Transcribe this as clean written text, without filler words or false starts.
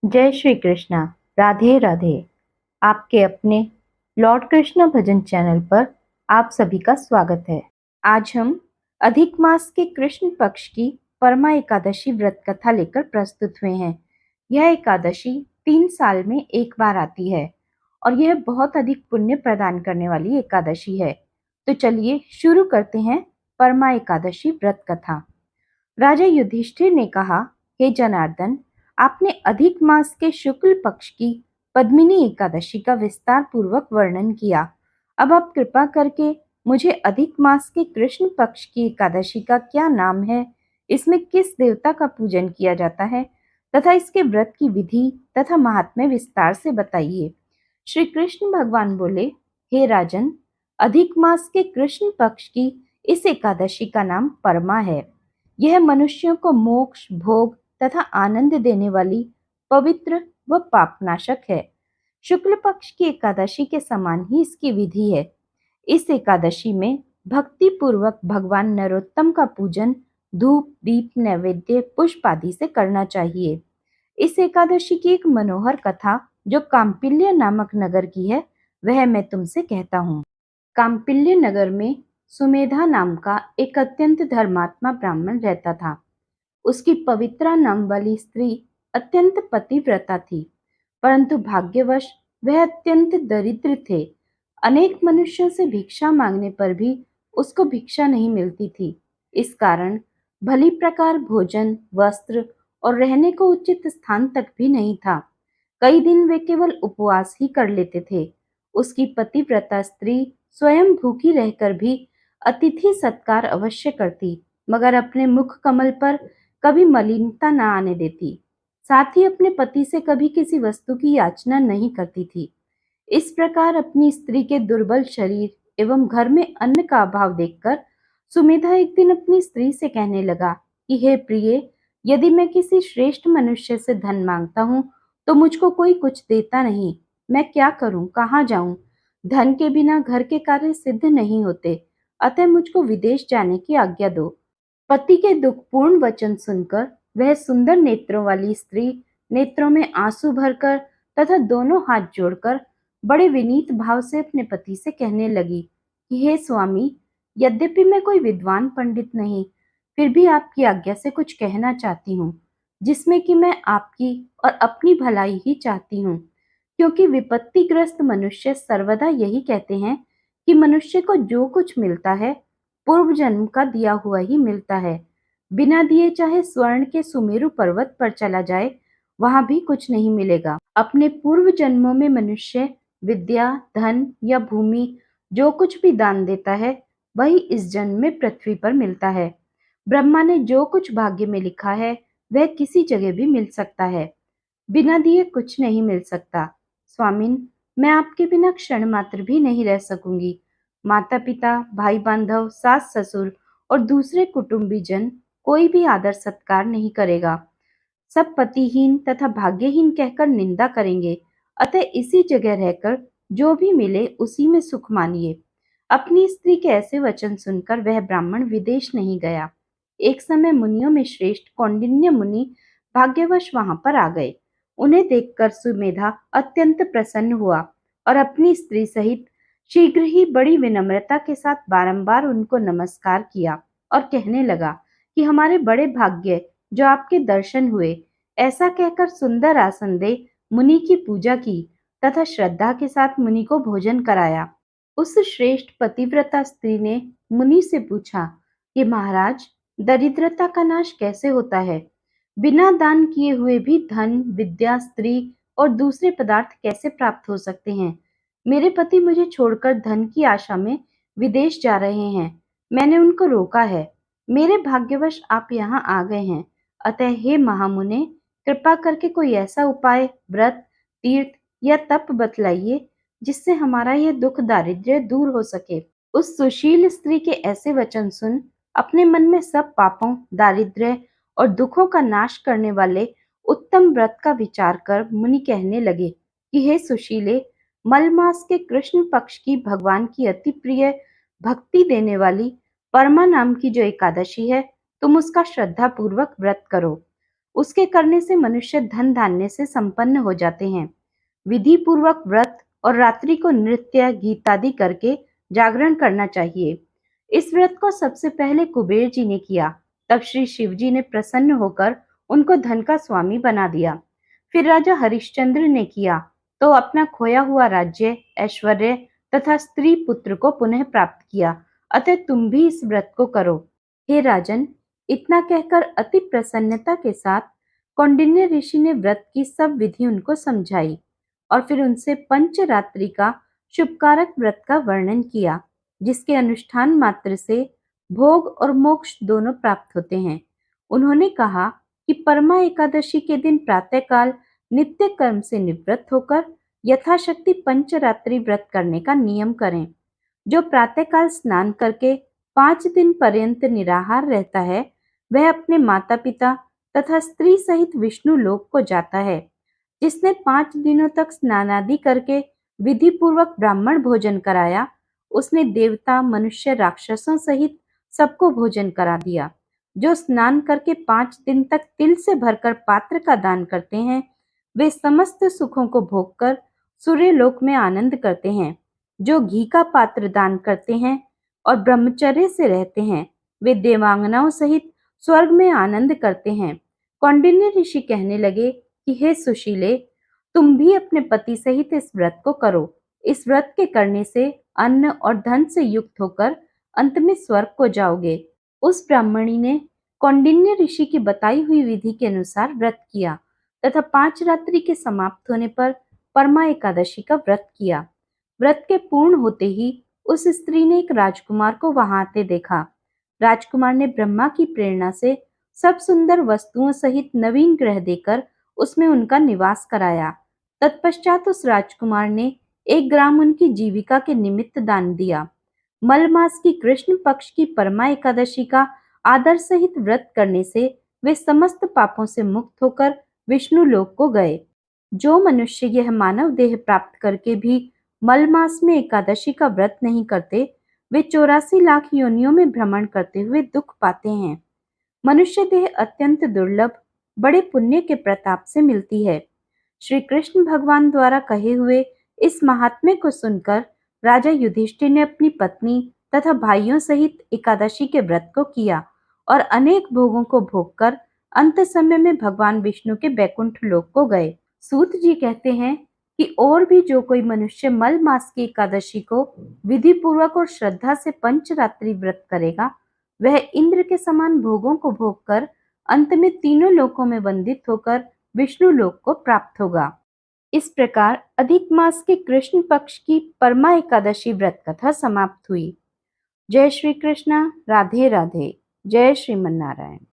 जय श्री कृष्णा। राधे राधे। आपके अपने लॉर्ड कृष्ण भजन चैनल पर आप सभी का स्वागत है। आज हम अधिक मास के कृष्ण पक्ष की परमा एकादशी व्रत कथा लेकर प्रस्तुत हुए हैं। यह एकादशी 3 साल में एक बार आती है और यह बहुत अधिक पुण्य प्रदान करने वाली एकादशी है। तो चलिए शुरू करते हैं परमा एकादशी व्रत कथा। राजा युधिष्ठिर ने कहा, हे जनार्दन, आपने अधिक मास के शुक्ल पक्ष की पद्मिनी एकादशी का विस्तार पूर्वक वर्णन किया। अब आप कृपा करके मुझे अधिक मास के कृष्ण पक्ष की एकादशी का क्या नाम है, इसमें किस देवता का पूजन किया जाता है तथा इसके व्रत की विधि तथा महात्म्य विस्तार से बताइए। श्री कृष्ण भगवान बोले, हे राजन, अधिक मास के कृष्ण पक्ष की इस एकादशी का नाम परमा है। यह मनुष्यों को मोक्ष, भोग तथा आनंद देने वाली पवित्र व पापनाशक है। शुक्ल पक्ष की एकादशी के समान ही इसकी विधि है। इस एकादशी में भक्ति पूर्वक भगवान नरोत्तम का पूजन धूप, दीप, नैवेद्य, पुष्प आदि से करना चाहिए। इस एकादशी की एक मनोहर कथा जो काम्पिल्य नामक नगर की है, वह मैं तुमसे कहता हूँ। काम्पिल्य नगर में सुमेधा नाम का एक अत्यंत धर्मात्मा ब्राह्मण रहता था। उसकी पवित्रा नाम वाली स्त्री अत्यंत पतिव्रता थी, परंतु भाग्यवश वह अत्यंत दरिद्र थे। अनेक मनुष्यों से भिक्षा मांगने पर भी उसको भिक्षा नहीं मिलती थी। इस कारण भली प्रकार भोजन, वस्त्र और रहने को उचित स्थान तक भी नहीं था। कई दिन वे केवल उपवास ही कर लेते थे। उसकी पतिव्रता स्त्री स्वयं भूखी रहकर भी अतिथि सत्कार अवश्य करती, मगर अपने मुख कमल पर कभी मलिनता न आने देती। साथ ही अपने पति से कभी किसी वस्तु की याचना नहीं करती थी। इस प्रकार अपनी स्त्री के दुर्बल शरीर एवं घर में अन्न का अभाव देखकर सुमेधा एक दिन अपनी स्त्री से कहने लगा कि हे प्रिय, यदि मैं किसी श्रेष्ठ मनुष्य से धन मांगता हूँ तो मुझको कोई कुछ देता नहीं। मैं क्या करूं, कहाँ जाऊं? धन के बिना घर के कार्य सिद्ध नहीं होते, अतः मुझको विदेश जाने की आज्ञा दो। पति के दुखपूर्ण वचन सुनकर वह सुंदर नेत्रों वाली स्त्री नेत्रों में आंसू भरकर तथा दोनों हाथ जोड़कर बड़े विनीत भाव से अपने पति से कहने लगी कि हे स्वामी, यद्यपि मैं कोई विद्वान पंडित नहीं, फिर भी आपकी आज्ञा से कुछ कहना चाहती हूँ, जिसमें कि मैं आपकी और अपनी भलाई ही चाहती हूँ। क्योंकि विपत्तिग्रस्त मनुष्य सर्वदा यही कहते हैं कि मनुष्य को जो कुछ मिलता है पूर्व जन्म का दिया हुआ ही मिलता है। बिना दिए चाहे स्वर्ण के सुमेरु पर्वत पर चला जाए, वहां भी कुछ नहीं मिलेगा। अपने पूर्व जन्मों में मनुष्य विद्या, धन या भूमि जो कुछ भी दान देता है, वही इस जन्म में पृथ्वी पर मिलता है। ब्रह्मा ने जो कुछ भाग्य में लिखा है, वह किसी जगह भी मिल सकता है, बिना दिए कुछ नहीं मिल सकता। स्वामिन, मैं आपके बिना क्षण मात्र भी नहीं रह सकूंगी। माता पिता, भाई बांधव, सास ससुर और दूसरे कुटुंबीजन कोई भी आदर सत्कार नहीं करेगा। सब पतिहीन तथा भाग्यहीन कहकर निंदा करेंगे। अतः इसी जगह रहकर जो भी मिले उसी में सुख मानिए। अपनी स्त्री के ऐसे वचन सुनकर वह ब्राह्मण विदेश नहीं गया। एक समय मुनियों में श्रेष्ठ कौंडिन्य मुनि भाग्यवश वहां पर आ गए। उन्हें देखकर सुमेधा अत्यंत प्रसन्न हुआ और अपनी स्त्री सहित शीघ्र ही बड़ी विनम्रता के साथ बारंबार उनको नमस्कार किया और कहने लगा कि हमारे बड़े भाग्य जो आपके दर्शन हुए। ऐसा कहकर सुंदर आसन दे मुनि की पूजा की तथा श्रद्धा के साथ मुनि को भोजन कराया। उस श्रेष्ठ पतिव्रता स्त्री ने मुनि से पूछा कि महाराज, दरिद्रता का नाश कैसे होता है? बिना दान किए हुए भी धन, विद्या, स्त्री और दूसरे पदार्थ कैसे प्राप्त हो सकते हैं? मेरे पति मुझे छोड़कर धन की आशा में विदेश जा रहे हैं। मैंने उनको रोका है। मेरे भाग्यवश आप यहाँ आ गए हैं। अतः हे महामुने, कृपा करके कोई ऐसा उपाय, व्रत, तीर्थ या तप बतलाइए जिससे हमारा यह दुख दारिद्र्य दूर हो सके। उस सुशील स्त्री के ऐसे वचन सुन अपने मन में सब पापों, दारिद्र्य और दुखों का नाश करने वाले उत्तम व्रत का विचार कर मुनि कहने लगे कि हे सुशीले, मल मास के कृष्ण पक्ष की भगवान की अति प्रिय भक्ति देने वाली परमा नाम की जो एकादशी है, तुम उसका श्रद्धा पूर्वक व्रत करो। उसके करने से मनुष्य धन धान्य से संपन्न हो जाते हैं। विधि पूर्वक व्रत और रात्रि को नृत्य गीत आदि करके जागरण करना चाहिए। इस व्रत को सबसे पहले कुबेर जी ने किया। तब श्री शिव जी ने प्रसन्न होकर उनको धन का स्वामी बना दिया। फिर राजा हरिश्चंद्र ने किया तो अपना खोया हुआ राज्य, ऐश्वर्य तथा स्त्री पुत्र को पुनः प्राप्त किया। अतः तुम भी इस व्रत को करो। हे राजन, इतना कहकर अति प्रसन्नता के साथ कौंडिन्य ऋषि ने व्रत की सब विधि उनको समझाई और फिर उनसे पंचरात्रि का शुभकारक व्रत का वर्णन किया, जिसके अनुष्ठान मात्र से भोग और मोक्ष दोनों प्राप्त होते हैं। उन्होंने कहा कि परमा एकादशी के दिन प्रातःकाल नित्य कर्म से निवृत्त होकर यथाशक्ति पंचरात्रि व्रत करने का नियम करें। जो प्रातःकाल स्नान करके 5 दिन पर्यंत निराहार रहता है, वह अपने माता पिता तथा स्त्री सहित विष्णु लोक को जाता है। जिसने 5 दिनों तक स्नानादि करके विधि पूर्वक ब्राह्मण भोजन कराया, उसने देवता, मनुष्य, राक्षसों सहित सबको भोजन करा दिया। जो स्नान करके 5 दिन तक तिल से भरकर पात्र का दान करते हैं, वे समस्त सुखों को भोगकर सूर्य लोक में आनंद करते हैं। जो घी का पात्र दान करते हैं और ब्रह्मचर्य से रहते हैं, वे देवांगनाओं सहित स्वर्ग में आनंद करते हैं। कौंडिन्य ऋषि कहने लगे कि हे सुशीले, तुम भी अपने पति सहित इस व्रत को करो। इस व्रत के करने से अन्न और धन से युक्त होकर अंत में स्वर्ग को जाओगे। उस ब्राह्मणी ने कौंडिन्य ऋषि की बताई हुई विधि के अनुसार व्रत किया तथा 5 रात्रि के समाप्त होने पर परमा एकादशी का व्रत किया। व्रत के पूर्ण होते ही उस स्त्री ने एक राजकुमार को वहां आते देखा। राजकुमार ने ब्रह्मा की प्रेरणा से सब सुंदर वस्तुओं सहित नवीन ग्रह देकर उसमें उनका निवास कराया। तत्पश्चात उस राजकुमार ने 1 ग्राम उनकी जीविका के निमित्त दान दिया। मल मास की कृष्ण पक्ष की परमा एकादशी का आदर सहित व्रत करने से वे समस्त पापों से मुक्त होकर विष्णु लोक को गए। जो मनुष्य यह मानव देह प्राप्त करके भी मल मास में एकादशी का व्रत नहीं करते, वे 84 लाख योनियों में भ्रमण करते हुए दुख पाते हैं। मनुष्य देह अत्यंत दुर्लभ, बड़े पुण्य के प्रताप से मिलती है। श्री कृष्ण भगवान द्वारा कहे हुए इस महात्म्य को सुनकर राजा युधिष्ठिर ने अपनी पत्नी तथा भाइयों सहित एकादशी के व्रत को किया और अनेक भोगों को भोगकर अंत समय में भगवान विष्णु के बैकुंठ लोक को गए। सूत जी कहते हैं कि और भी जो कोई मनुष्य मल मास की एकादशी को विधि पूर्वक और श्रद्धा से पंचरात्रि व्रत करेगा, वह इंद्र के समान भोगों को भोगकर अंत में तीनों लोकों में वंदित होकर विष्णु लोक को प्राप्त होगा। इस प्रकार अधिक मास के कृष्ण पक्ष की परमा एकादशी व्रत कथा समाप्त हुई। जय श्री कृष्ण। राधे राधे। जय श्रीमन नारायण।